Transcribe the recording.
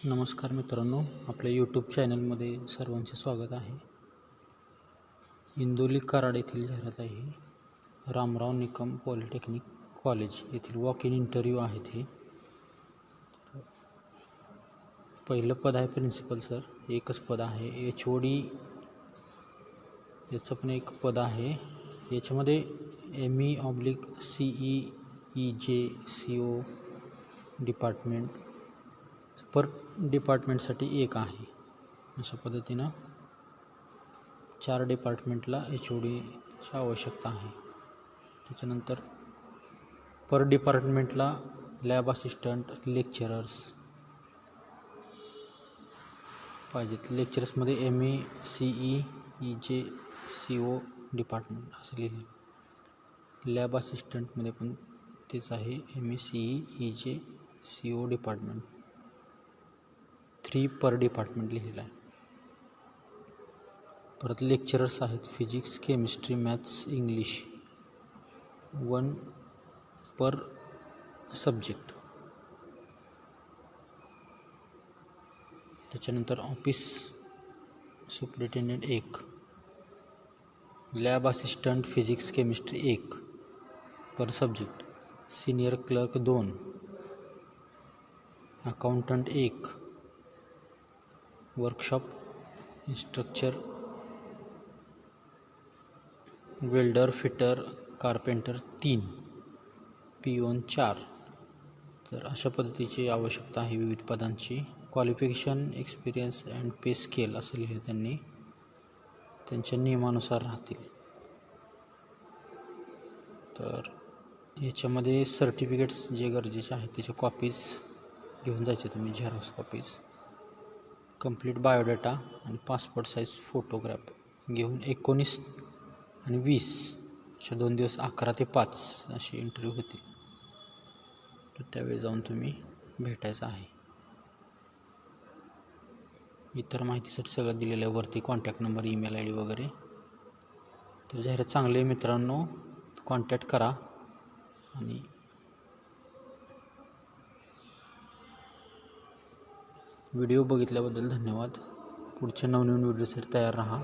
नमस्कार मित्रांनो, आपल्या यूट्यूब चॅनलमध्ये सर्वांचे स्वागत आहे. इंदोली कराड येथील जाहिरात आहे. रामराव निकम पॉलिटेक्निक कॉलेज येथील वॉक इन इंटरव्ह्यू आहेत. हे पहिलं पद आहे प्रिन्सिपल सर, एकच पद आहे. HOD याचं पण एक पद आहे. याच्यामध्ये ME/CE/EJ/CO डिपार्टमेंट पर डिपार्टमेंटसाठी एक आहे. अशा पद्धतीनं 4 डिपार्टमेंटला HODची आवश्यकता आहे. त्याच्यानंतर पर डिपार्टमेंटला लॅब असिस्टंट, लेक्चरर्स पाहिजेत. लेक्चरर्समध्ये ME/CE/EJ/CO डिपार्टमेंट असं लिहिलं. लॅब असिस्टंटमध्ये पण तेच आहे, ME/CE/EJ/CO डिपार्टमेंट. 3 पर डिपार्टमेंट लिहिलेलं आहे. परत लेक्चरर्स आहेत, physics, chemistry, maths, English 1 per subject. त्याच्यानंतर office superintendent 1, lab assistant physics chemistry 1 per subject, senior clerk 2, accountant 1, workshop instructor, welder, fitter, carpenter 3, peon 4. तर अशा पद्धतीची आवश्यकता आहे विविध पदांची. Qualification, experience and pay scale असं लिहिलं त्यांनी. त्यांच्या नियमानुसार राहतील. तर याच्यामध्ये सर्टिफिकेट्स जे गरजेचे आहेत त्याचे कॉपीज घेऊन जायचे तुम्ही, झेरॉक्स कॉपीज. कंप्लीट बायोडाटा आणि पासपोर्ट साईज फोटोग्राफ घेऊन 19 आणि 20 अशा 2 दिवस 11 ते 5 असे इंटरव्ह्यू होतील. तर त्यावेळी जाऊन तुम्ही भेटायचं आहे. इतर माहितीसाठी सगळं दिलेलं आहे वरती, कॉन्टॅक्ट नंबर, ईमेल ID वगैरे. तर जाहिरात चांगली आहे मित्रांनो, कॉन्टॅक्ट करा. आणि व्हिडिओ बघितल्याबद्दल धन्यवाद. पुढच्या नवनवीन व्हिडिओसाठी तयार राहा.